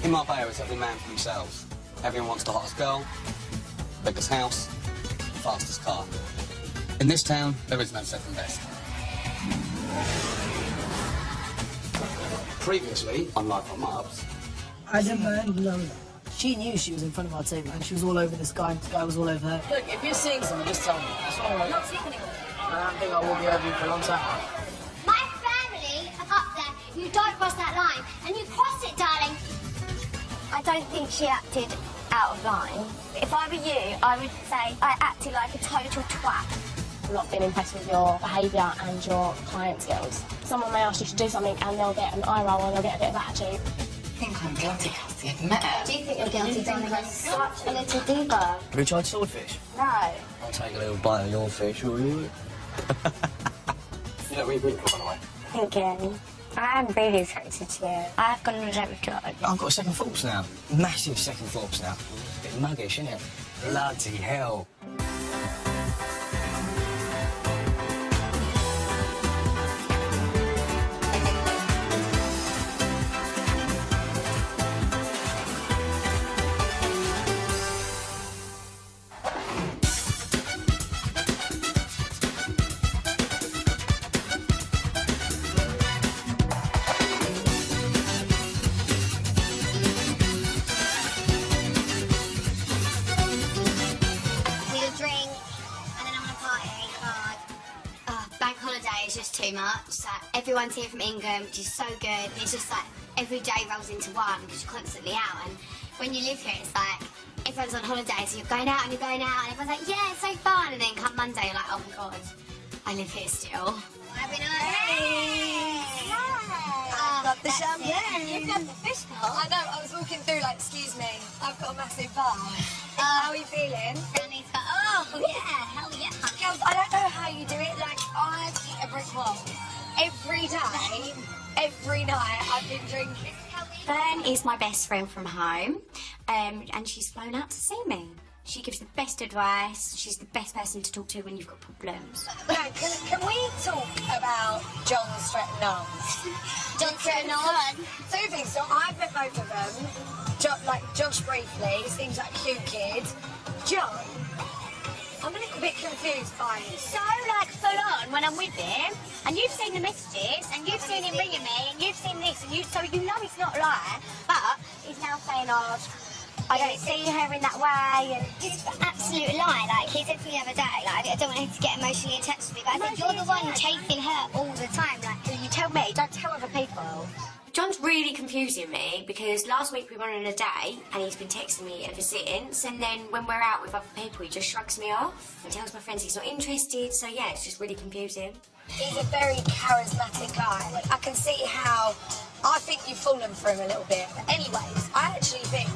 In Marbella, it's every man for themselves. Everyone wants the hottest girl, biggest house, fastest car. In this town, there is no second best. Previously, on Life on Marbs. I didn't know that. She knew she was in front of our table and she was all over this guy and this guy was all over her. Look, if you're seeing someone, just tell me. That's all right. I'm not seeing anyone. I don't think I will be over you for a long time. My family are up there. You don't cross that line. And you cross it, darling. I don't think she acted out of line. If I were you, I would say I acted like a total twat. I've not been impressed with your behaviour and your client skills. Someone may ask you to do something and they'll get an eye roll and they'll get a bit of attitude. I think I'm guilty, Cassie, admit it. Do you think you're guilty, darling? I'm such a little diva. Have you tried swordfish? No. I'll take a little bite of your fish, will you? You look really beautiful, by the way. Thank you. I am really attracted to you. I have got an objective job. I've got a second thoughts now. Massive second thoughts now. Bit muggish, isn't it? Bloody hell. Just too much. Like, everyone's here from England, which is so good. It's just like every day rolls into one because you're constantly out. And when you live here, it's like everyone's on holiday, so you're going out and you're going out, and everyone's like, yeah, it's so fun. And then come Monday, you're like, oh my god, I live here still. Happy night. Hey. Love the champagne. You've got the fish bowl. I know, I was walking through like, excuse me, I've got a massive bar. How are you feeling? Granny's got, oh yeah, hell yeah. Girls, I don't know how you do it, like I eat a brick wall. Every day, every night I've been drinking. Fern is my best friend from home, and she's flown out to see me. She gives the best advice. She's the best person to talk to when you've got problems. Okay, can we talk about John Stratton Knowles? John Stratton Knowles? Two things. So I've met both of them. Like Josh briefly, seems like a cute kid. John, I'm a little bit confused by him. So, like, full on when I'm with him, and you've seen the messages, and you've seen him ringing me, and you've seen this, and so you know he's not lying, but he's now saying, oh, I don't see her in that way, and it's an absolute lie. Like, he said to me the other day, like, I don't want him to get emotionally attached to me, but I said, you're the one chasing her all the time. Like, you tell me, don't tell other people. John's really confusing me because last week we went on a date and he's been texting me ever since, and then when we're out with other people he just shrugs me off and tells my friends he's not interested, so yeah, it's just really confusing. He's a very charismatic guy. I can see how I think you've fallen for him a little bit. But anyways, I actually think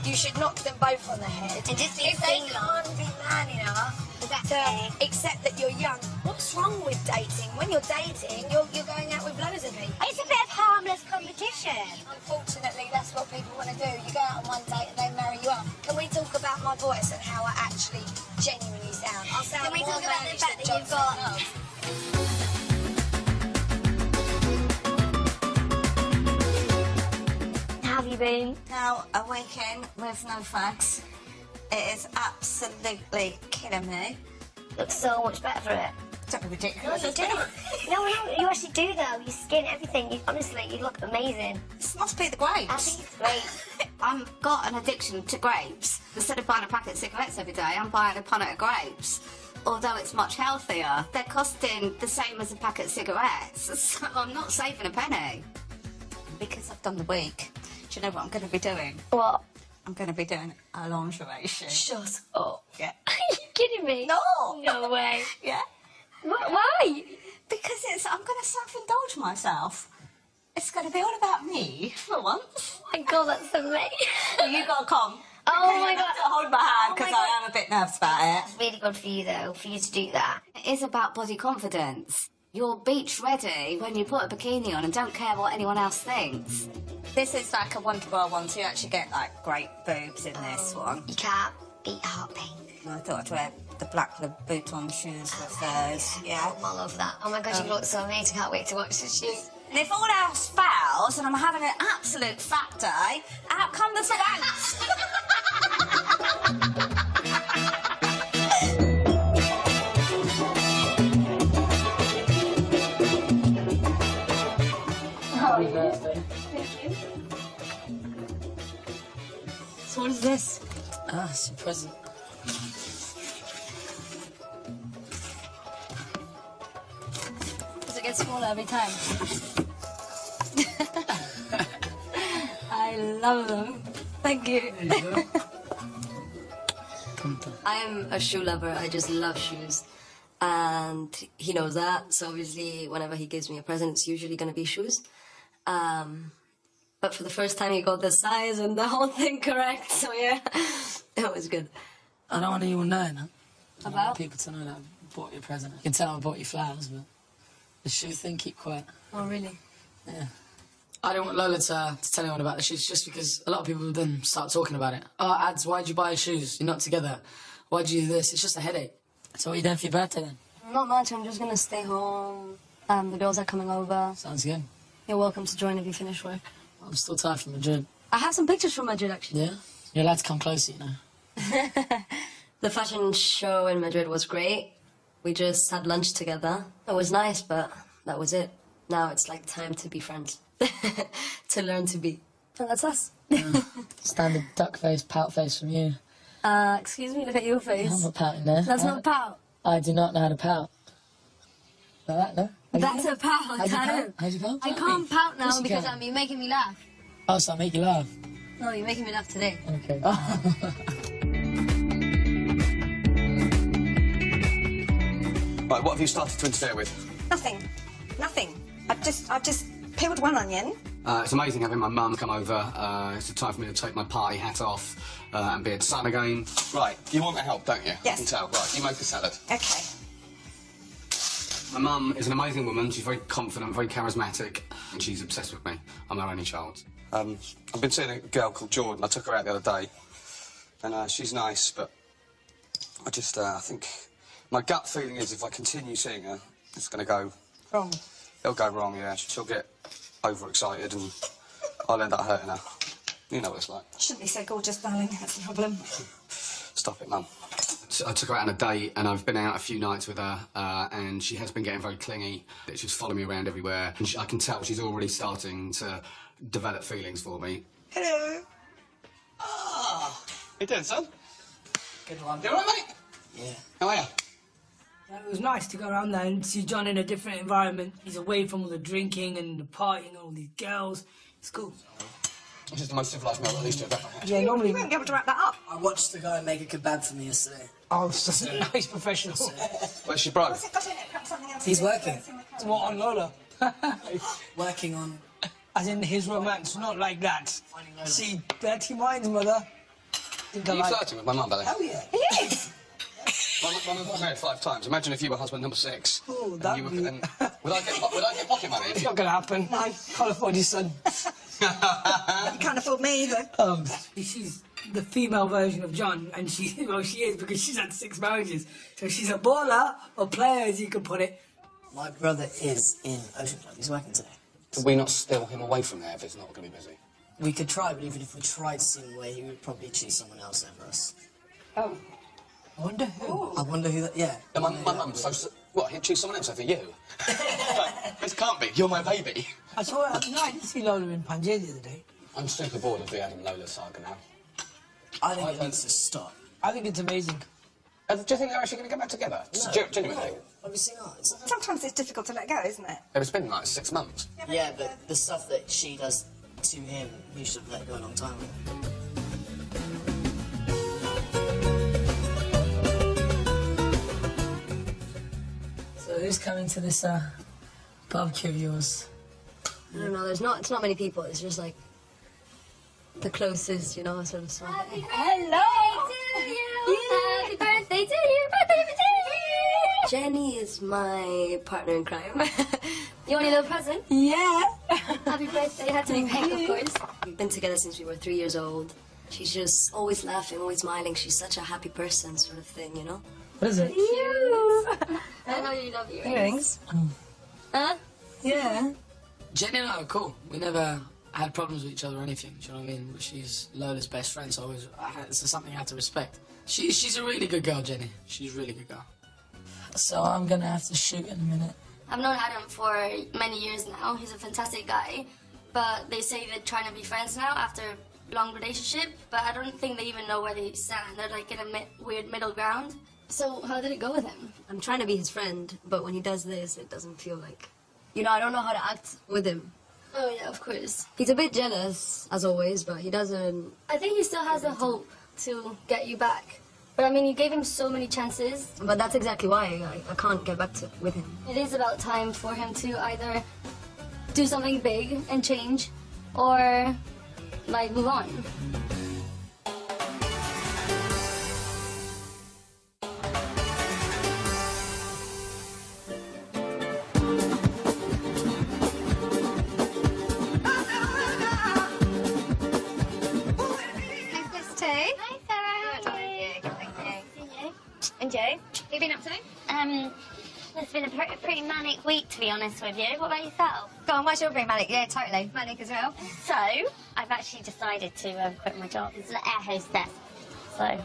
you should knock them both on the head. And just be if they can't be man enough to accept that you're young. What's wrong with dating? When you're dating, you're going out with loads of people. It's a bit of harmless competition. Unfortunately, that's what people want to do. You go out on one date and they marry you up. Can we talk about my voice and how I actually genuinely sound? I sound Can we more talk about the managed fact than that you've John got... How have you been? Now, a weekend with no fags. It is absolutely killing me. Look so much better for it. Don't be ridiculous. No, you do. No, you actually do though. Your skin, everything. Honestly, you look amazing. This must be the I grapes. think it's great. I've got an addiction to grapes. Instead of buying a packet of cigarettes every day, I'm buying a punnet of grapes. Although it's much healthier, they're costing the same as a packet of cigarettes, so I'm not saving a penny. Because I've done the week, do you know what I'm going to be doing? What? I'm going to be doing a lingerie shoot. Shut up. Yeah. Are you kidding me? No. No way. Yeah. Why? Because I'm going to self-indulge myself. It's going to be all about me for once. Oh my god, that's amazing. You got to come. Oh my You god. have to hold my hand because Oh my I am a bit nervous about it. It's really good for you though, for you to do that. It is about body confidence. You're beach ready when you put a bikini on and don't care what anyone else thinks. This is like a Wonderbar one, so you actually get like great boobs in this one. You can't beat heart pink. I thought I'd wear the black Louboutin shoes with those, yeah. I love that. Oh my gosh, you look so amazing. Can't wait to watch the shoot. And if all else fails and I'm having an absolute fat day, out come the swanks. Happy birthday. So what is this? Ah, it's a present. Does it get smaller every time? I love them. Thank you. I am a shoe lover. I just love shoes. And he knows that. So obviously, whenever he gives me a present, it's usually going to be shoes. But for the first time, he got the size and the whole thing correct. So yeah, it was good. I don't want anyone knowing that. I don't About? want people to know that I bought you a present. You can tell I bought you flowers, but the shoe thing, keep quiet. Oh, really? Yeah. I don't want Lola to tell anyone about the shoes just because a lot of people then start talking about it. Oh, Ads, why'd you buy shoes? You're not together. Why'd you do this? It's just a headache. So what are you doing for your birthday then? Not much. I'm just gonna stay home. The girls are coming over. Sounds good. You're welcome to join if you finish work. I'm still tired from Madrid. I have some pictures from Madrid, actually. Yeah? You're allowed to come closer, you know. The fashion show in Madrid was great. We just had lunch together. It was nice, but that was it. Now it's like time to be friends. To learn to be. Oh, that's us. Standard duck face, pout face from you. Excuse me, look at your face. I'm not pouting there. That's not pout. I do not know how to pout. Like that, no? That's a pout. How'd you pout? How'd you pout? I can't pout Of now course you because can. you're making me laugh. Oh, so I make you laugh. No, you're making me laugh today. Okay. Right, what have you started to interfere with? Nothing. Nothing. I've just peeled one onion. It's amazing having my mum come over. It's a time for me to take my party hat off and be a son again. Right, you want my help, don't you? Yes. I can tell. Right, you make the salad. Okay. My mum is an amazing woman. She's very confident, very charismatic, and she's obsessed with me. I'm her only child. I've been seeing a girl called Jordan. I took her out the other day, and she's nice, but I think my gut feeling is if I continue seeing her, it's going to go Wrong. It'll go wrong. Yeah, she'll get overexcited, and I'll end up hurting her. You know what it's like. Shouldn't be so gorgeous, darling. That's the problem. Stop it, Mum. I took her out on a date, and I've been out a few nights with her, and she has been getting very clingy. She's following me around everywhere, and I can tell she's already starting to develop feelings for me. Hello. Ah, how you doing, son? Good one. You all right, mate? Yeah. How are you? It was nice to go around there and see John in a different environment. He's away from all the drinking and the partying and all these girls. It's cool. This is the most civilised meal at least you've ever had. Yeah, normally... You won't be able to wrap that up. I watched the guy make a kebab for me yesterday. Oh, such a nice professional. Where's she broke? What's it got in it? Perhaps something else. He's working. What, on Lola? Working on... As in his romance, not like that. Finding Lola. See, dirty minds, mother. Think I Are you like... flirting with my mum, Billy? Oh, yeah. He is. My mum got married 5 times. Imagine if you were husband number 6. Oh, and that'd you were, be- and would I get pocket money? It's not going to happen. No. Can't afford your son. You can't afford me either. She's the female version of John, and she is because she's had 6 marriages. So she's a baller, or player, as you could put it. My brother is in Ocean Club. He's working today. Could we not steal him away from there if it's not going to be busy? We could try, but even if we tried to see him away, he would probably choose someone else over us. Oh. I wonder who. I wonder who that... Yeah. Yeah, my mum's so... What, he'd choose someone else over you? This can't be. You're my baby. I saw her. No, I didn't see Lola in Panjay the other day. I'm super bored of the Adam Lola saga now. I think it needs to stop. I think it's amazing. Do you think they're actually going to get back together? Genuinely? Obviously not. Sometimes it's difficult to let go, isn't it? It's been like 6 months. Yeah, but the stuff that she does to him, he should have let go a long time ago. So who's coming to this barbecue of yours? I don't know, it's not many people, it's just like the closest, you know, sort of stuff. Hello to you. Happy birthday to you. Birthday to you. Jenny is my partner in crime. You want a little present? Yeah. Happy birthday. It had to be pink, of course. We've been together since we were 3 years old. She's just always laughing, always smiling. She's such a happy person, sort of thing, you know? What is it? You. I know you love earrings. Earrings? Huh? Yeah. Jenny and I are cool. We never had problems with each other or anything, do you know what I mean? She's Lola's best friend, so it's something I have to respect. She's a really good girl, Jenny. She's a really good girl. So I'm gonna have to shoot in a minute. I've known Adam for many years now. He's a fantastic guy, but they say they're trying to be friends now after a long relationship, but I don't think they even know where they stand. They're like in a weird middle ground. So how did it go with him? I'm trying to be his friend, but when he does this, it doesn't feel like... You know, I don't know how to act with him. Oh yeah, of course. He's a bit jealous, as always, but he doesn't... I think he still has the hope to get you back. But I mean, you gave him so many chances. But that's exactly why I can't get back with him. It is about time for him to either do something big and change, or like move on. And you? What have you been up to? It's been a pretty manic week, to be honest with you. What about yourself? Go on, why's your being manic? Yeah, totally. Manic as well. So, I've actually decided to quit my job as an air hostess. So,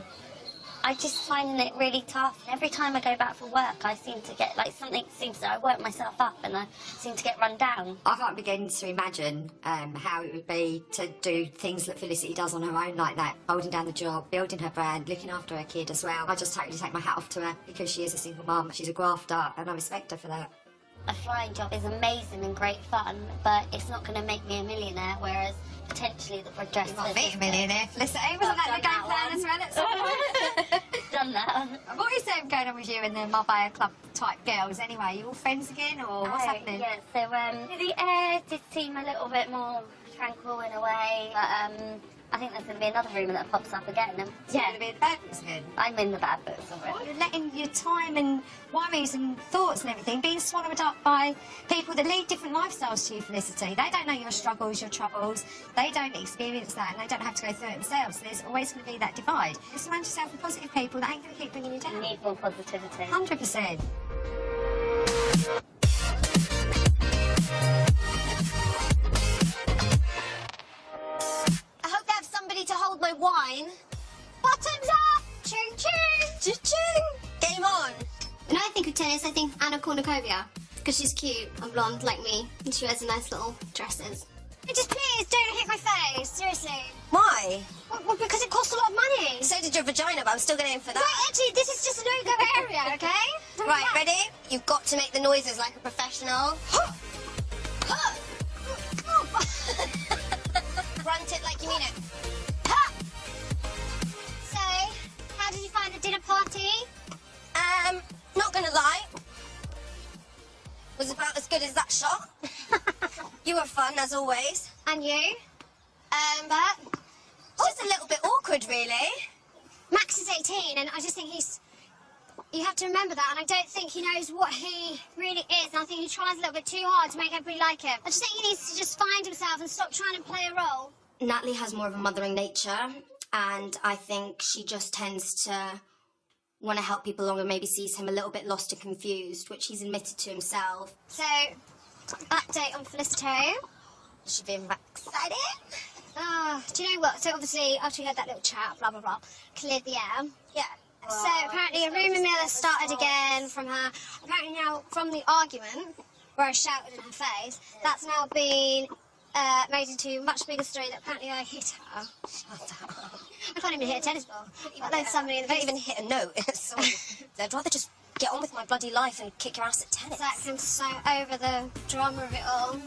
I just find it really tough. Every time I go back for work, I seem to get, like, something seems to, I work myself up and I seem to get run down. I can't begin to imagine how it would be to do things that Felicity does on her own like that, holding down the job, building her brand, looking after her kid as well. I just totally take my hat off to her because she is a single mum. She's a grafter and I respect her for that. A flying job is amazing and great fun, but it's not going to make me a millionaire, whereas potentially the dress... You might be a millionaire, Felicity. Wasn't that the game plan as well at some point? Done that. What is going on with you and the Marbs Club type girls anyway? You all friends again, or what's happening? Yeah, so the air did seem a little bit more tranquil in a way, but I think there's going to be another rumour that pops up again. And, so you're going to be in the bad books again? I'm in the bad books already. You're letting your time and worries and thoughts and everything being swallowed up by people that lead different lifestyles to you, Felicity. They don't know your struggles, your troubles. They don't experience that and they don't have to go through it themselves. So there's always going to be that divide. Just surround yourself with positive people that ain't going to keep bringing you down. You need more positivity. 100%. To hold my wine. Bottoms up! Ching ching! Ching ching! Game on! When I think of tennis, I think Anna Kournikova. Because she's cute and blonde like me, and she wears nice little dresses. Just please don't hit my face, seriously. Why? Well, because it costs a lot of money. So did your vagina, but I'm still going in for that. Right, actually, this is just a no-go area, okay? Right, ready? You've got to make the noises like a professional. Grunt it like you mean it. How did you find the dinner party? Not gonna lie. Was about as good as that shot. You were fun, as always. And you? But just a little bit awkward, really. Max is 18, and I just think you have to remember that, and I don't think he knows what he really is, and I think he tries a little bit too hard to make everybody like him. I just think he needs to just find himself and stop trying to play a role. Natalie has more of a mothering nature, and I think she just tends to want to help people along and maybe sees him a little bit lost and confused, which he's admitted to himself. So, update on Felicity. She been excited? Do you know what? So obviously, after we had that little chat, blah, blah, blah, cleared the air. Yeah. So apparently a rumour mill has started again from her. Apparently now, from the argument, where I shouted in her face, that's now been made into a much bigger story that apparently I hit her. Shut up. I can't even hit a tennis ball. There's somebody in the I don't even hit a note. I'd rather just get on with my bloody life and kick your ass at tennis. Exactly. I'm so over the drama of it all.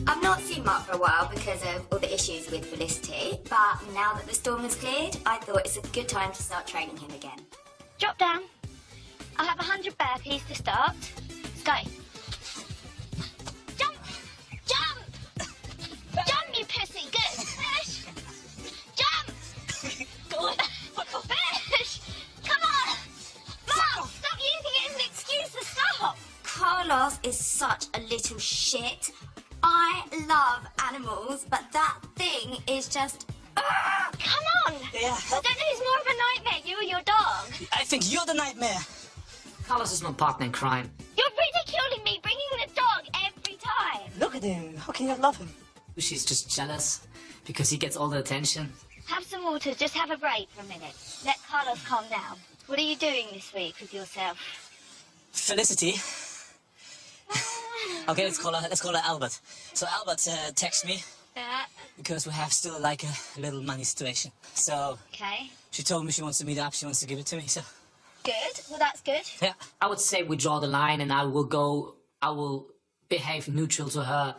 I've not seen Mark for a while because of all the issues with Felicity, but now that the storm has cleared, I thought it's a good time to start training him again. Drop down. I'll have 100 burpees to start. Let's go. Jump! Jump! Jump, you pussy! Good. Finish! Jump! Good. Finish! Come on! Mom, stop using it as an excuse to stop! Carlos is such a little shit. I love animals, but that thing is just... Come on! Yeah. I don't know who's more of a nightmare, you or your dog. I think you're the nightmare. Carlos is my partner in crime. You're ridiculing me, bringing the dog every time. Look at him. How can you not love him? She's just jealous because he gets all the attention. Have some water, just have a break for a minute. Let Carlos calm down. What are you doing this week with yourself? Felicity. Okay, let's call her Albert. So Albert texts me because we have still like a little money situation. So Okay. she told me she wants to meet up. She wants to give it to me. So Good. Well, that's good. yeah, I would say we draw the line, and I will behave neutral to her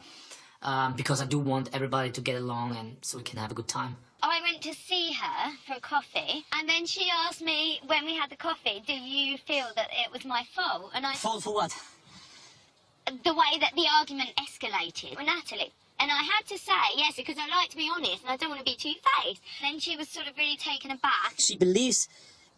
because I do want everybody to get along and so we can have a good time. I went to see her for coffee, and then she asked me when we had the coffee, do you feel that it was my fault? And I... Fault for what? The way that the argument escalated with Natalie. And I had to say, yes, because I like to be honest and I don't want to be two-faced. Then she was sort of really taken aback. She believes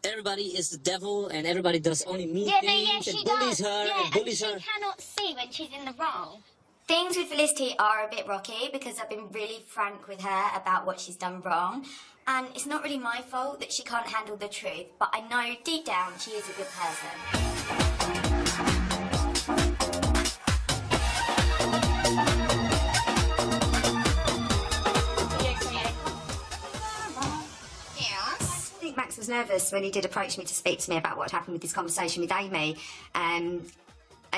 everybody is the devil and everybody does only mean things and bullies her and bullies her. She cannot see when she's in the wrong. Things with Felicity are a bit rocky because I've been really frank with her about what she's done wrong. And it's not really my fault that she can't handle the truth, but I know deep down she is a good person. I think Max was nervous when he did approach me to speak to me about what happened with his conversation with Amy, and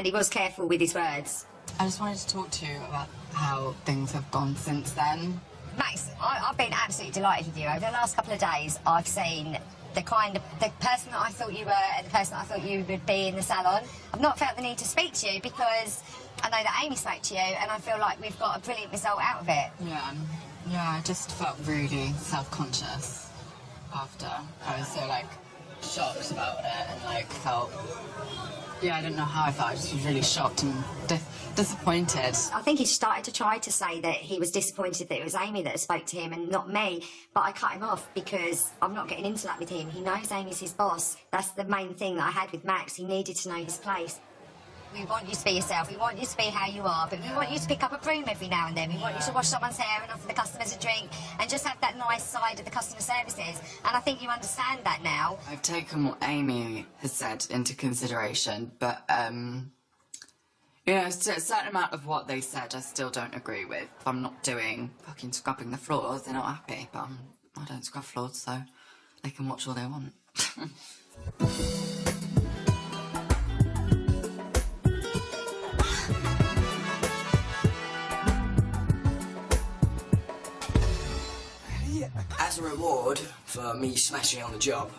he was careful with his words. I just wanted to talk to you about how things have gone since then. Max, I've been absolutely delighted with you. Over the last couple of days, I've seen the person that I thought you were and the person that I thought you would be in the salon. I've not felt the need to speak to you because I know that Amy spoke to you, and I feel like we've got a brilliant result out of it. Yeah, I just felt really self-conscious after. I was so, like, shocked about it and, like, felt... Yeah, I didn't know how I felt. I just was really shocked and disappointed. I think he started to try to say that he was disappointed that it was Amy that spoke to him and not me, but I cut him off because I'm not getting into that with him. He knows Amy's his boss. That's the main thing that I had with Max. He needed to know his place. We want you to be yourself. We want you to be how you are, but we want you to pick up a broom every now and then. We want you to wash someone's hair and offer the customers a drink and just have that nice side of the customer services. And I think you understand that now. I've taken what Amy has said into consideration, but, you know, a certain amount of what they said I still don't agree with. If I'm not doing fucking scrubbing the floors, they're not happy, but I don't scrub floors, so they can watch all they want. As a reward for me smashing it on the job,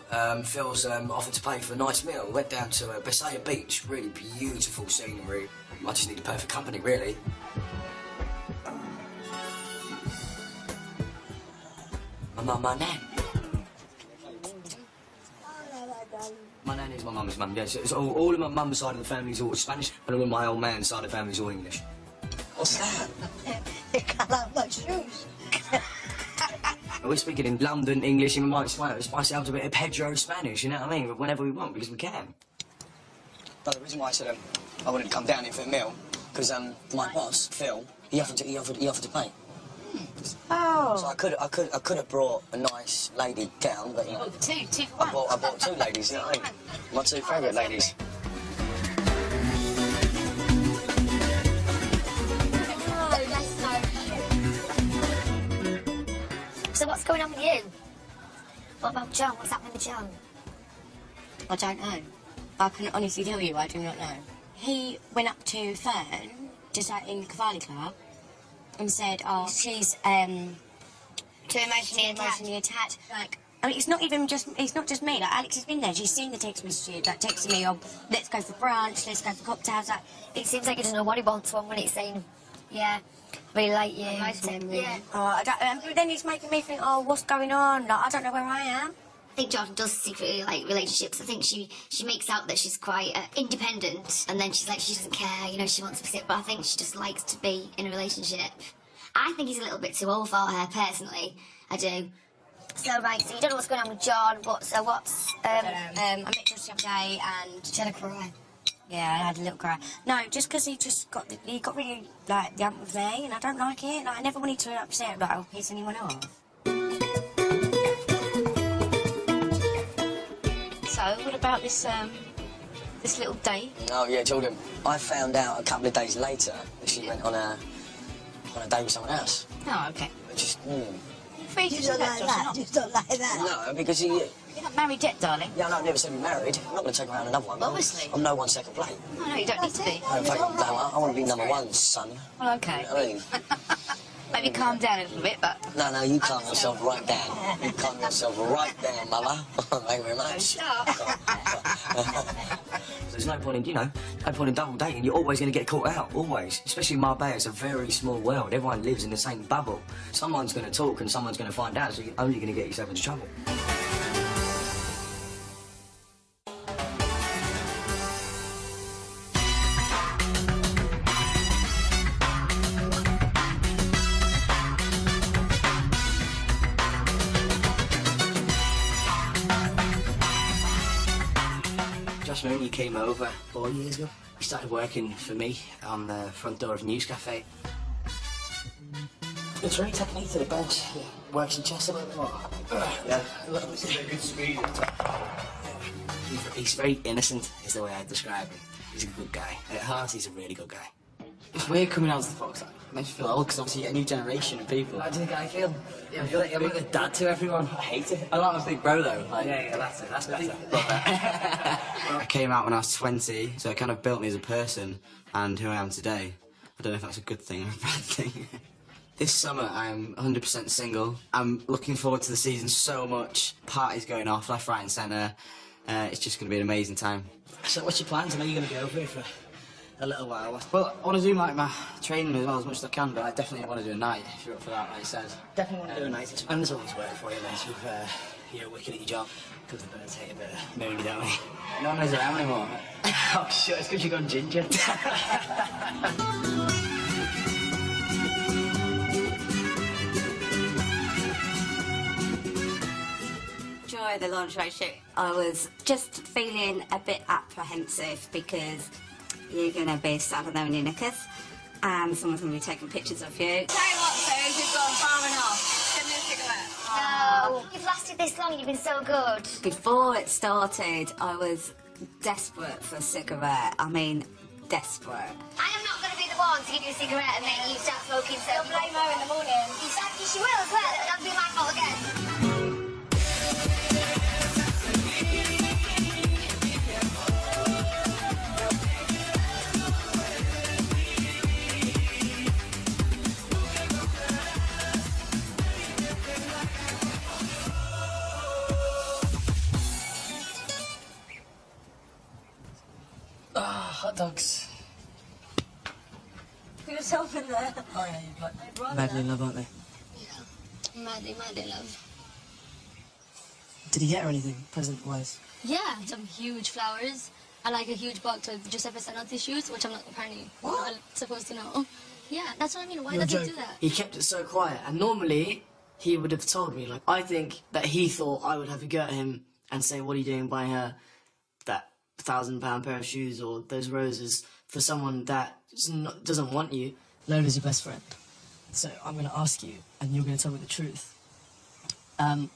Phil's offered to pay for a nice meal. Went down to Bisaya Beach, really beautiful scenery. I just need the perfect company, really. My nan. My nan is my mum's mum, yes. It's all of my mum's side of the family is all Spanish, and all of my old man's side of the family is all English. What's that? You can't have my shoes. We're speaking in London English, and we might spice it up a bit of Pedro Spanish, you know what I mean? Whenever we want, because we can. But the reason why I said I wouldn't come down here for a meal, because my boss, Phil, he offered to pay. Oh. So I could have brought a nice lady down, but you know. Two for one. I brought two ladies, you know what I mean? My two favourite ladies. So what's going on with you? What about John? What's happening with John? I don't know. I can honestly tell you, I do not know. He went up to Fern, just like in the Cavalli Club, and said, oh, she's Too emotionally attached. Like, I mean, it's not just me. Like, Alex has been there. She's seen the text messages, like, texting me, oh, let's go for brunch, let's go for cocktails. Like, it seems like he doesn't know what he wants one when it's saying, yeah, really like you. Yeah. But then it's making me think, oh, what's going on? Like, I don't know where I am. I think John does secretly like relationships. I think she makes out that she's quite independent, and then she's like, she doesn't care, you know, she wants to sit, but I think she just likes to be in a relationship. I think he's a little bit too old for her, personally. I do. So, right, so you don't know what's going on with John, I met Josh the other day and... She had a cry. Yeah, I had a little cry. No, just because he got really, like, the ump with me, and I don't like it. Like, I never wanted to upset, like, or piss anyone off. So, what about this This little date? Oh, yeah, Jordan. I found out a couple of days later that she went on a date with someone else. Oh, okay. Just, Free to do that, Josh, Just not like that. No, because You're not married yet, darling. Yeah, no, I never said we're married. I'm not going to take around another one. Obviously. I'm no one's second plate. Oh, no, you don't need to be. In fact, I want to be number one, son. Well, okay. You know what I mean? Maybe calm down a little bit, but... No, you calm yourself right down. You calm yourself right down, Mother. Thank you very much. There's no point in, no point in double dating. You're always going to get caught out, always. Especially Marbs, it's a very small world. Everyone lives in the same bubble. Someone's going to talk and someone's going to find out, so you're only going to get yourself into trouble. When you came over 4 years ago, you started working for me on the front door of a news cafe. It's really taking me to the bench. Yeah. Works your chest a little bit more. Yeah. This is a good speed. He's very innocent, is the way I describe him. He's a good guy. At heart, he's a really good guy. It's weird coming out to the Fox. It makes you feel old because obviously you get a new generation of people. How do you think I feel? I feel like I'm like a dad to everyone. I hate it. I like my big bro though. Like, yeah, that's it. That's better. I came out when I was 20, so it kind of built me as a person and who I am today. I don't know if that's a good thing or a bad thing. This summer I am 100% single. I'm looking forward to the season so much. Parties going off left, right and centre. It's just going to be an amazing time. So what's your plans? I know you're going to go over here for a little while. Well, I want to do like my training as well as much as I can, but I definitely want to do a night if you're up for that, like you said. Definitely want to do a night. And there's always work for you, mate. You're wicked at your job. Because the birds hate a bit of moody, don't we? No one knows around anymore. Oh, shit, it's because you've gone ginger. During the lingerie shoot, I was just feeling a bit apprehensive because you're going to be standing there in your knickers and someone's going to be taking pictures of you. Tell you what, Suze, you've gone far enough. Give me a cigarette. No, you've lasted this long, you've been so good. Before it started, I was desperate for a cigarette. I mean, desperate. I am not going to be the one to give you a cigarette and make you start smoking, so you'll blame her in the morning. Exactly, she will as well. That'll be my fault again. Hot dogs. Put yourself in there. Oh yeah, you've got... Madly in love, aren't they? Yeah. Madly love. Did he get her anything, present-wise? Yeah, some huge flowers. I like a huge box with Giuseppe Sanno tissues, which I'm not apparently not supposed to know. Yeah, that's what I mean. Why does he do that? He kept it so quiet, and normally he would have told me. Like, I think that he thought I would have to go at him and say, "What are you doing buying her that £1,000 pair of shoes or those roses for someone that doesn't want you?" Lola's your best friend, so I'm going to ask you, and you're going to tell me the truth.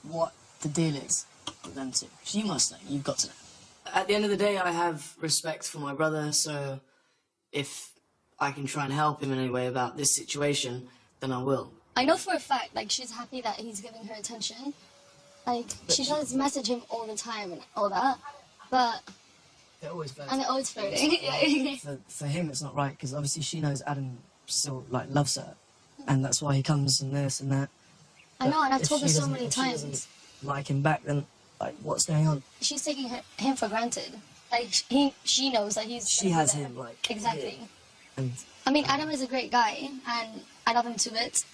What the deal is with them two? You must know. You've got to know. At the end of the day, I have respect for my brother, so if I can try and help him in any way about this situation, then I will. I know for a fact, like, she's happy that he's giving her attention. Like, she does message him all the time and all that, but... They're always flirting. And they're always flirting. For him, it's not right, because obviously she knows Adam still, like, loves her, and that's why he comes and this and that. I know, and I've If told her she so doesn't- many if she times. doesn't like him back, then, like, what's going on? She's taking him for granted. Like, she knows that he's... She has him, like... Exactly. And I mean, Adam is a great guy, and I love him to bits.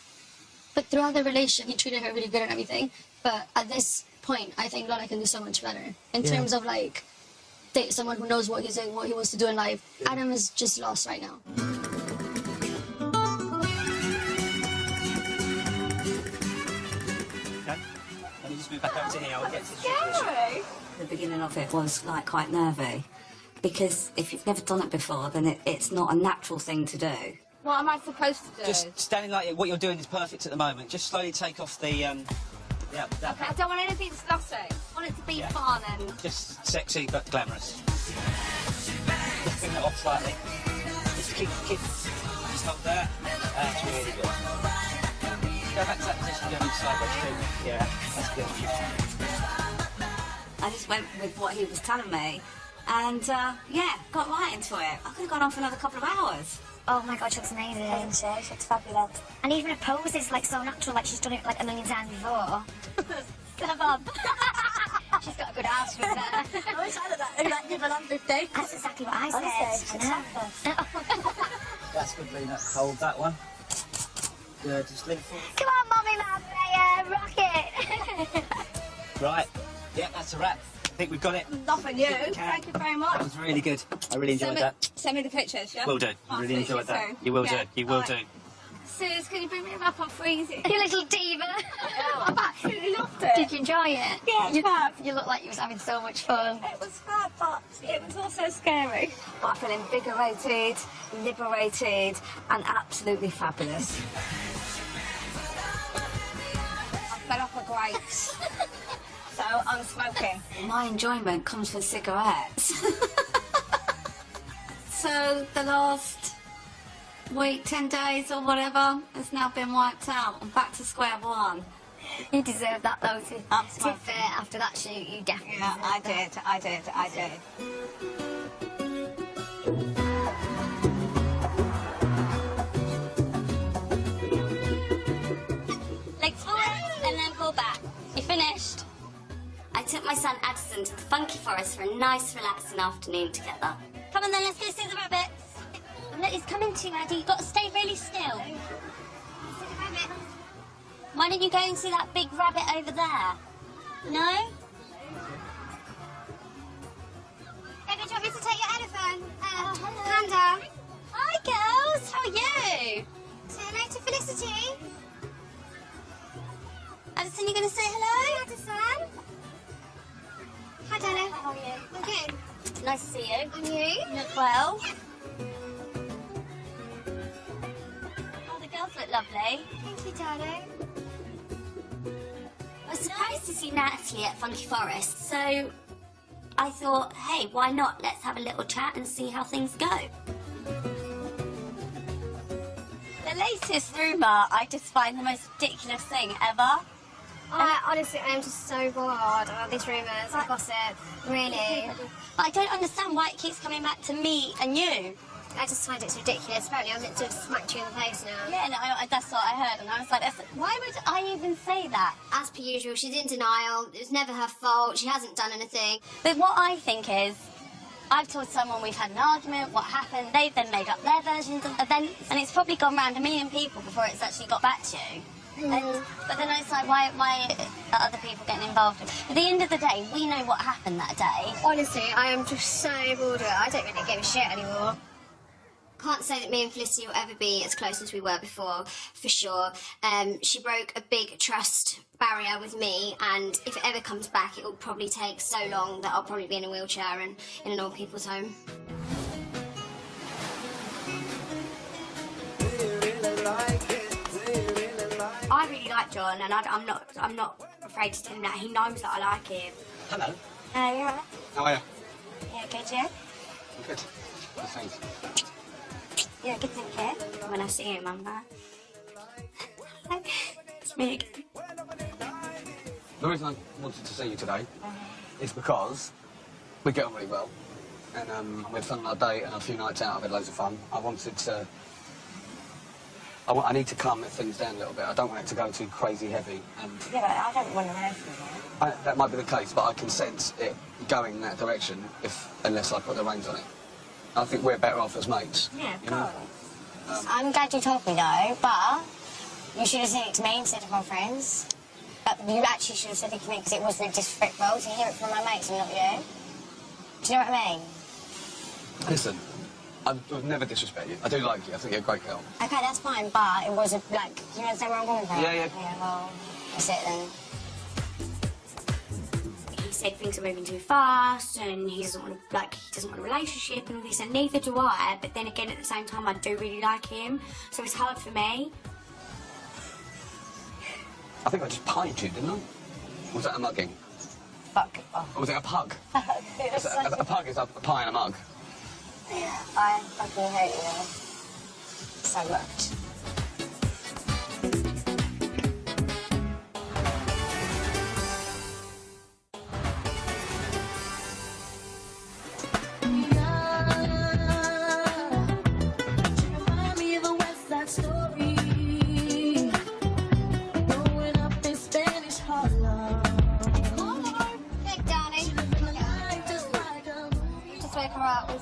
But throughout the relationship, he treated her really good and everything. But at this point, I think Lola can do so much better. In terms of, like, date someone who knows what he's doing, what he wants to do in life. Adam is just lost right now. Let me just move back over to here. I'll get to Scary. The beginning of it was like quite nervy because if you've never done it before, then it's not a natural thing to do. What am I supposed to do? Just standing like what you're doing is perfect at the moment. Just slowly take off the yeah. Okay, I don't want anything slutty. I want it to be fun and... Just sexy but glamorous. it off slightly. Just keep, just hold there. That's really good. Go back to that position, go sideways too. Yeah, that's good. I just went with what he was telling me, and yeah, got right into it. I could have gone on for another couple of hours. Oh my god, she looks amazing. Isn't she? She looks fabulous. And even her pose is like so natural, like she's done it like a million times before. Come on. She's got a good ass with that. I wish I had that nibble on 50. That's exactly what I said. Honestly, she's fabulous. That's good, Lena. Hold that one. Good, just lean forward. Come on, mommy, man, rock it. Right. Yeah, that's a wrap. I think we've got it. Nothing you. Thank you very much. That was really good. I really enjoyed that. Send me the pictures, yeah? Will do. I really enjoyed that. You will do. You will do. Sus, can you bring me a wrap? I'm freezing. You little diva. I've absolutely loved it. Did you enjoy it? Yeah, it's fab. You look like you was having so much fun. It was fab, but it was also scary. But I feel invigorated, liberated, and absolutely fabulous. I fell off the grapes. So I'm smoking. My enjoyment comes from cigarettes. So the last week, 10 days or whatever, has now been wiped out. I'm back to square one. You deserve that though, to be fair, after that shoot, you definitely Yeah, I did. Legs forward and then pull back. You finished? I took my son Addison to the Funky Forest for a nice, relaxing afternoon together. Come on then, let's go see the rabbits. Look, he's coming to you, Addie. You've got to stay really still. See the rabbit. Why don't you go and see that big rabbit over there? No? Baby, do you want me to take your elephant? Hello. Panda. Hi, girls. How are you? Say hello to Felicity. Addison, you going to say hello? Hi, Addison. Hi, Della. How are you? I'm good. Nice to see you. And you? You look well. Oh, the girls look lovely. Thank you, darling. I was surprised to see Natalie at Funky Forest, so I thought, hey, why not? Let's have a little chat and see how things go. The latest rumour I just find the most ridiculous thing ever. Honestly, I am just so bored of all these rumours and gossip. Really. I don't understand why it keeps coming back to me and you. I just find it ridiculous. Apparently, I was meant to have smacked you in the face now. Yeah, no, that's what I heard, and I was like, why would I even say that? As per usual, she's in denial. It was never her fault. She hasn't done anything. But what I think is, I've told someone we've had an argument, what happened, they've then made up their versions of events, and it's probably gone round a million people before it's actually got back to you. But then it's like, why are other people getting involved? At the end of the day, we know what happened that day. Honestly, I am just so bored of it. I don't really give a shit anymore. Can't say that me and Felicity will ever be as close as we were before, for sure. She broke a big trust barrier with me, and if it ever comes back, it will probably take so long that I'll probably be in a wheelchair and in an old people's home. I really like John, and I'm not afraid to tell him that. He knows that I like him. Hello. You alright? How are you? Yeah, good, yeah? I'm good. Good, thanks. Yeah, good, thank you. When I see him, I'm like, it's me again. The reason I wanted to see you today is because we get on really well. And we had fun on our date and a few nights out, I've had loads of fun. I wanted to... I need to calm things down a little bit. I don't want it to go too crazy heavy. And Yeah, but I don't want to know. that might be the case, but I can sense it going that direction unless I put the reins on it. I think we're better off as mates. Yeah, you know? I'm glad you told me though, but you should have said it to me instead of my friends. But you actually should have said it to me because it was really disrespectful to hear it from my mates and not you. Do you know what I mean? Listen, I would never disrespect you. I do like you. I think you're a great girl. Okay, that's fine, but it was like, you understand where I'm going with that? Yeah. Yeah, well, that's it then. He said things are moving too fast, and he doesn't want a relationship and all this, and neither do I. But then again, at the same time, I do really like him, so it's hard for me. I think I just pied you, didn't I? Was that a mugging? Fuck. Or was it a pug? It was A pug is a pie and a mug. I fucking hate you so much.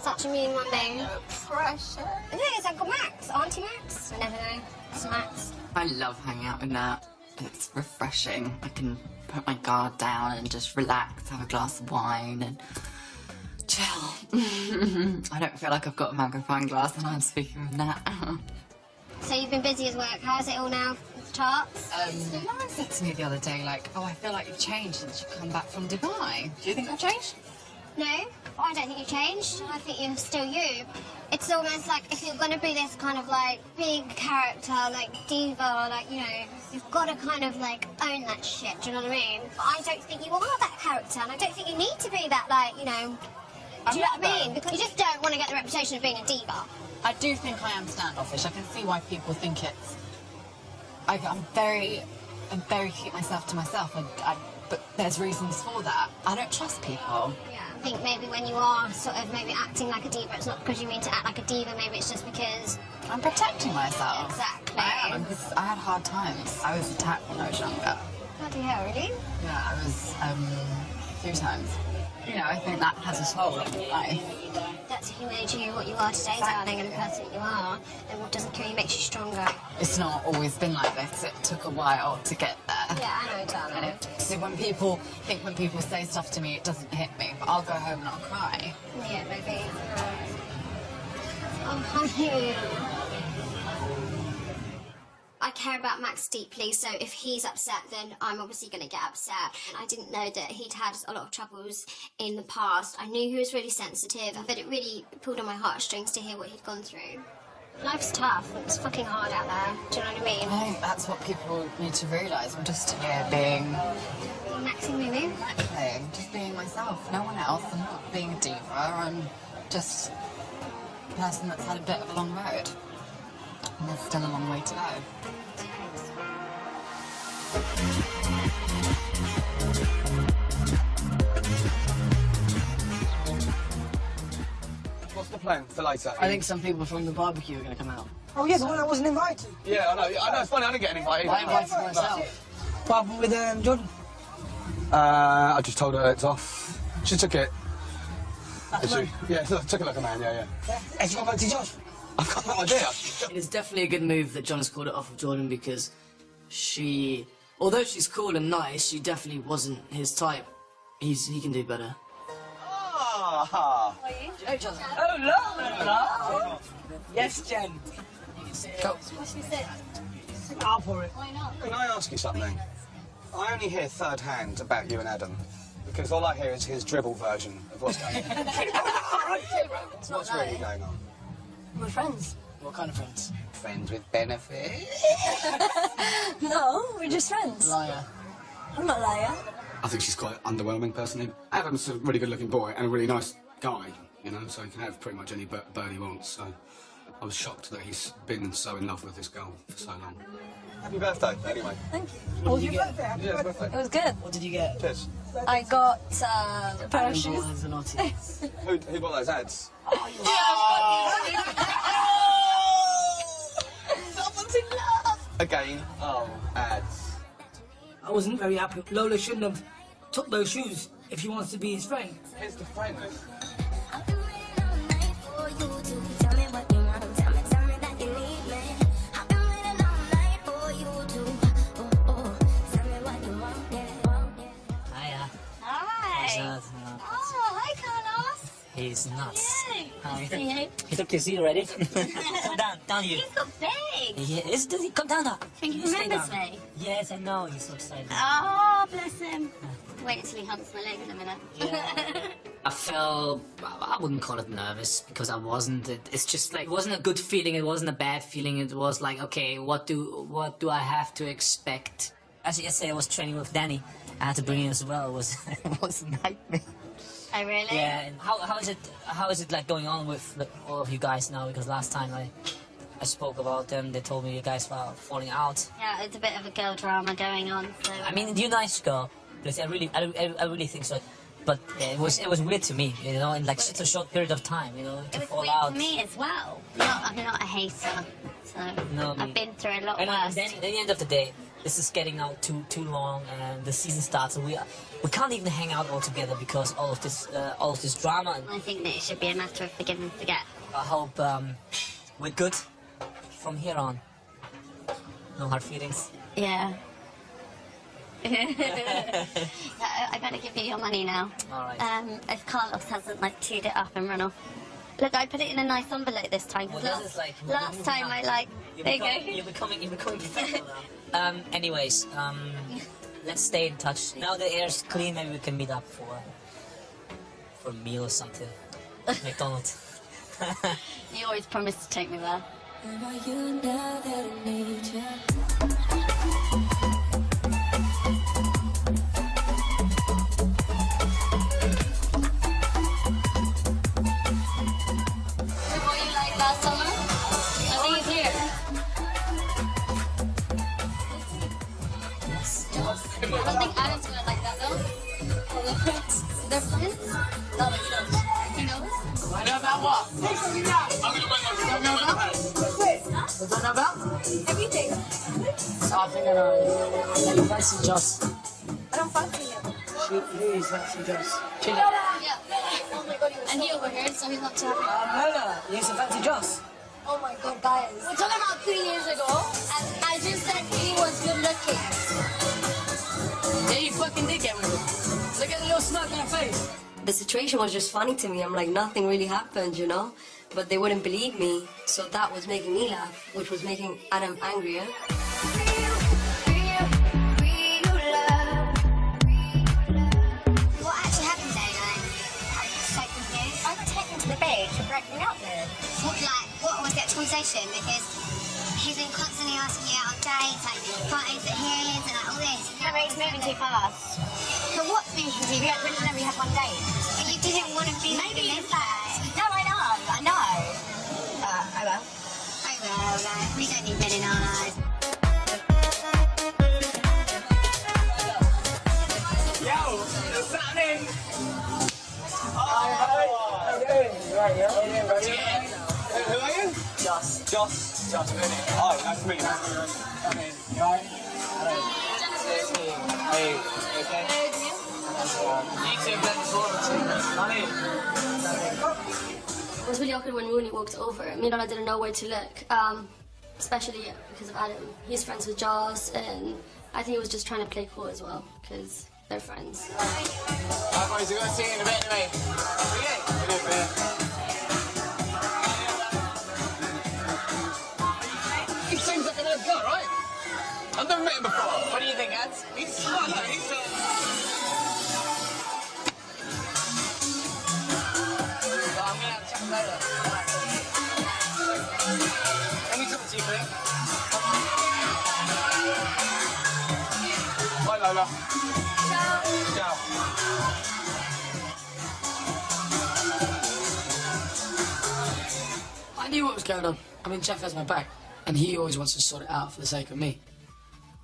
Such a mean mummy. Precious. I think it's Uncle Max, Auntie Max. I never know. It's Max. I love hanging out with Nat. It's refreshing. I can put my guard down and just relax, have a glass of wine and chill. I don't feel like I've got a magnifying glass and I'm speaking with Nat. So you've been busy as work. How's it all now? Charts? Lauren said to me the other day, like, oh, I feel like you've changed since you've come back from Dubai. Do you think I've changed? No, I don't think you changed. I think you're still you. It's almost like if you're going to be this kind of like big character, like diva, like, you know, you've got to kind of like own that shit, do you know what I mean? But I don't think you are that character, and I don't think you need to be that, like, you know, do you know what I mean? Because you just don't want to get the reputation of being a diva. I do think I am standoffish. I can see why people think it's... I'm very keep myself to myself, but there's reasons for that. I don't trust people. Yeah, I think maybe when you are sort of maybe acting like a diva, it's not because you mean to act like a diva, maybe it's just because... I'm protecting myself. Exactly. I am, because I had hard times. I was attacked when I was younger. Bloody hell, really? Yeah, I was, a few times. You know, I think that has a toll on life. That's who made you what you are today, darling, and the person that you are. And what doesn't kill you makes you stronger. It's not always been like this. It took a while to get there. Yeah, I know, darling. So when people say stuff to me, it doesn't hit me, but I'll go home and I'll cry. Yeah, maybe. Oh, honey. I care about Max deeply, so if he's upset, then I'm obviously going to get upset. I didn't know that he'd had a lot of troubles in the past. I knew he was really sensitive, but it really pulled on my heartstrings to hear what he'd gone through. Life's tough. It's fucking hard out there. Do you know what I mean? I think that's what people need to realise. I'm just here being... Maxing, maybe? Exactly. Just being myself. No one else. I'm not being a diva. I'm just a person that's had a bit of a long road. And there's still a long way to go. What's the plan for later? I think some people from the barbecue are going to come out. Oh, yeah, the one I wasn't invited. Yeah, I know, it's funny, I didn't get invited. I invited myself. What happened with Jordan? I just told her it's off. She took it. Did she? Yeah, took it like a man, yeah. Has she gone back to Josh? I've got no idea. It's definitely a good move that John's called it off of Jordan, because she, although she's cool and nice, she definitely wasn't his type. He can do better. Ah! Do you know John? Oh, no. Yes, Jen. Go. What's she say? I'll for it. Why not? Can I ask you something? I only hear third hand about you and Adam, because all I hear is his dribble version of what's going on. What's really going on? We're friends. What kind of friends? Friends with benefits? No, we're just friends. Liar. I'm not a liar. I think she's quite underwhelming, personally. Adam's a really good-looking boy and a really nice guy, you know, so he can have pretty much any bird he wants, so I was shocked that he's been so in love with this girl for so long. Happy birthday, anyway. Thank you. What did you get? Yeah, it's birthday. It was good. What did you get? Cheers. I got a pair of shoes. Who bought those ads? Someone's in love. Again. Oh, ads. I wasn't very happy. Lola shouldn't have took those shoes if she wants to be his friend. Here's the friend. He's nuts. Yay. Hi. Yay. He took your seat already. Come down you. He's got big. Yes, does he? Come down now. I think he Stay remembers down. me. Yes, I know. He's so excited. Oh, bless him. Wait until he humps my leg in a minute. I felt, I wouldn't call it nervous, because I wasn't. It's just like, it wasn't a good feeling, it wasn't a bad feeling, it was like, okay, what do I have to expect? Actually, yesterday I was training with Danny. I had to bring him as well. It was a nightmare. Oh, really? Yeah. And how is it? How is it like going on with all of you guys now? Because last time I spoke about them, they told me you guys were falling out. Yeah, it's a bit of a girl drama going on. So. I mean, you're a nice girl. Because I really think so. But yeah, it was weird to me, you know, in like such a short period of time, you know, to it was fall weird out. to me as well. I'm not a hater, so No, I've been through a lot and worse. then at the end of the day, this is getting out too long, and the season starts, and we can't even hang out all together because all of this drama. And I think that it should be a matter of forgive and forget. I hope we're good from here on. No hard feelings. Yeah. I gotta give you your money now. Alright. If Carlos hasn't like chewed it up and run off. Look, I put it in a nice envelope this time. Well, Last, this is like last time I like. There you go. You're becoming professional now. Anyways, let's stay in touch. Now the air's clean, maybe we can meet up for a meal or something. McDonald's. You always promise to take me there. Last summer? I think he's here. I don't think Adam's gonna like that though. They're friends? No, but he knows. I know about what? Don't know about? What don't know about? Everything. So I think I know. You fancy Joss. I don't fancy him. Who is fancy Joss? Yeah. Oh my god, and he overheard, so he's not too happy. Lola, you used to fancy Joss. Oh my god, guys. We're talking about 3 years ago, and I just said he was good looking. Yeah, you fucking did get with him. Look at the little smirk on her face. The situation was just funny to me. I'm like, nothing really happened, you know? But they wouldn't believe me, so that was making me laugh, which was making Adam angrier. What actually happened today, guys? I'm so confused. I got taken to the beach and broken up with. What was the actual conversation? Because he's been constantly asking me out on dates, like parties at his and like all this. No, he's moving too fast. But what's moving too fast? We only had one date. But you didn't want to be maybe in fact. No, I know. I will. Like, we don't need men in our lives. Yo, what's happening? Hi. How you doing? Right, yeah. How you doing, bro? Who are you? Joss, really. Oh, nice to meet you. Come in. You alright? Hello. Hey, okay? You two have been before, It was really awkward when Rooney walked over. Me and Lola didn't know where to look, especially because of Adam. He's friends with Jaws, and I think he was just trying to play cool as well, because they're friends. Alright, boys, we're going to see you in a bit anyway. He seems like a nice guy, right? I've never met him before. What do you think, Ads? He's smart, no, he's I'm gonna have to check him later. Let me talk to you, please. Bye, Lola. Ciao. I knew what was going on. I mean, Jeff has my back, and he always wants to sort it out for the sake of me.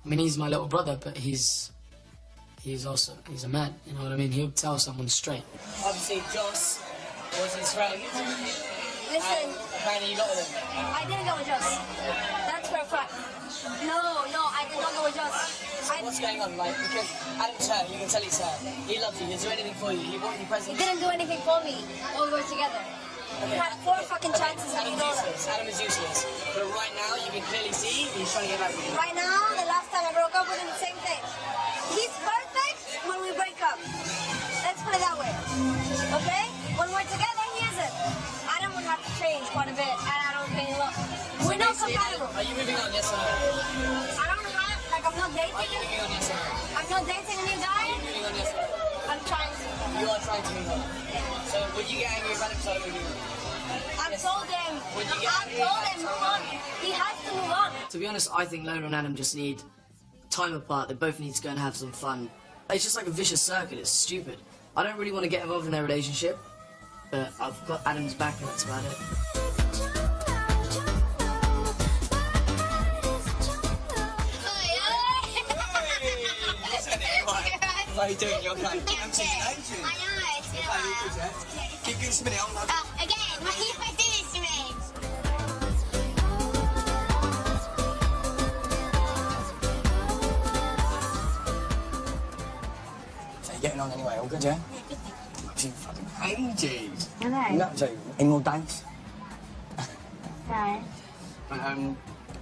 I mean, he's my little brother, but he's a man, you know what I mean? He'll tell someone straight. Obviously, Joss was his friend. Listen. Apparently you got with him. I didn't go with Joss. That's for a fact. No, I did not go with Joss. What's going on, like, because Adam's hurt, you can tell he's hurt. He loves you, he'll do anything for you, he bought you presents. He didn't do anything for me while we were together. Okay. He had 4 fucking chances and he Adam's ignored them. useless, Adam is useless. But right now, you can clearly see he's trying to get back with you. Right now, the last time I broke up with him, the same thing. He's perfect when we break up. Let's put it that way. Okay? When we're together, he isn't. Adam would have to change quite a bit, and I don't think we're not compatible. Are you moving on, yes or no? I don't know, like I'm not dating. Are you moving on, yes or no? I'm not dating a new guy. Are you moving on, yes or no? I'm trying to. You are trying to move on. So would you get angry if Adam started moving on? I've told him. Would you get I've angry told if him, Adam move on. He has to move on. To be honest, I think Lola and Adam just need time apart. They both need to go and have some fun. It's just like a vicious circle. It's stupid. I don't really want to get involved in their relationship, but I've got Adam's back and that's about it. How are you doing? You okay? I haven't seen you in ages. I know, it's been a while. Keep giving us a minute. Again, why do you do this to me? So you're getting on anyway, all good, yeah? Yeah, good, thank you. I've seen fucking ages. I know. You up to any more dates? No.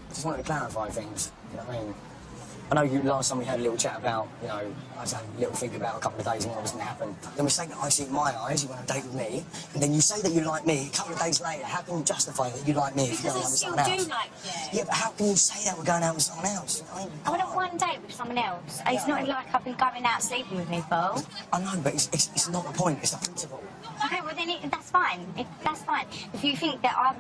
Just wanted to clarify things, you know what I mean? I know you last time we had a little chat about, you know, I was having a little think about a couple of days and what was going to happen. The mistake that I see in my eyes, you went on a date with me, and then you say that you like me, a couple of days later, how can you justify that you like me if you're going out with someone else? Because I still do like you. Yeah, but how can you say that we're going out with someone else? You know? I went on one date with someone else. It's not like I've been going out sleeping with people. I know, but it's not the point, it's the principle. Okay, well then that's fine. That's fine. If you think that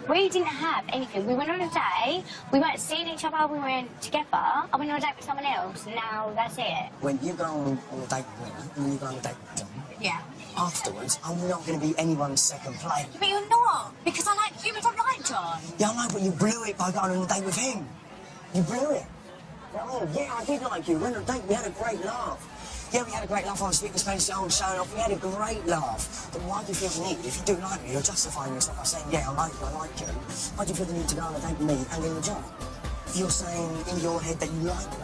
we didn't have anything. We went on a date, we weren't seeing each other, we weren't together. I went on a date with someone else, and now that's it. When you go on a date with me, when you go on a date with John, yeah. Afterwards, I'm not going to be anyone's second plate. But you're not, because I like you, but I like John. Yeah, I know, but you blew it by going on a date with him. You blew it. You know what I mean? Yeah, I did like you. We went on a date, we had a great laugh. Yeah, we had a great laugh. I was speaking Spanish, showing off. We had a great laugh. But why do you feel the need? If you do like me, you're justifying yourself by saying, yeah, I like you. Why do you feel the need to go on a date with me and then with John? If you're saying in your head that you like me.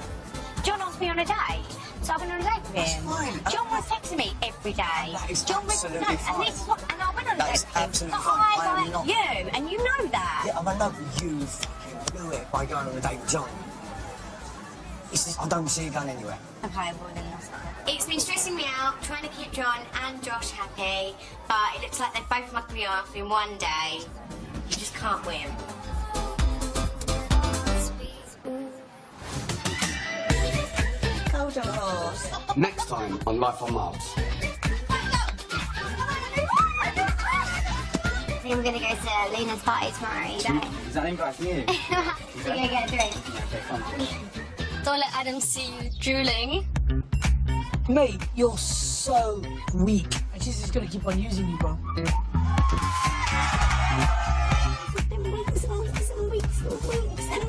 John asked me on a date, so I went on a date with him. That's fine. John was texting me every day. That is John absolutely fine. And this is what, and I went on a That date is with him. absolutely But fine. I I am like not- you, and you know that. Yeah, I know, but you fucking blew it by going on a date with John. It's just, I don't see you going anywhere. Okay, well then that's fine. It's been stressing me out, trying to keep John and Josh happy, but it looks like they've both mugged me off in one day. You just can't win. Hold on, horse. Next time on Life on Marbs. I think we're going to go to Lena's party tomorrow, you know? Is that an invite for you? We're going to get a drink. Okay, fine. Don't let Adam see you drooling. Mate, you're so weak. And she's just gonna keep on using you, bro. And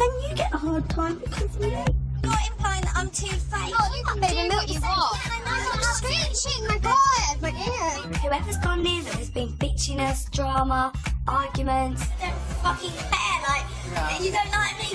then you get a hard time because of me. Not implying that I'm too fake. Oh, you can maybe milk you off. I'm screeching, my God, my ear. Whoever's gone near them has been bitchiness, drama, arguments. I don't fucking care, like, you don't like me,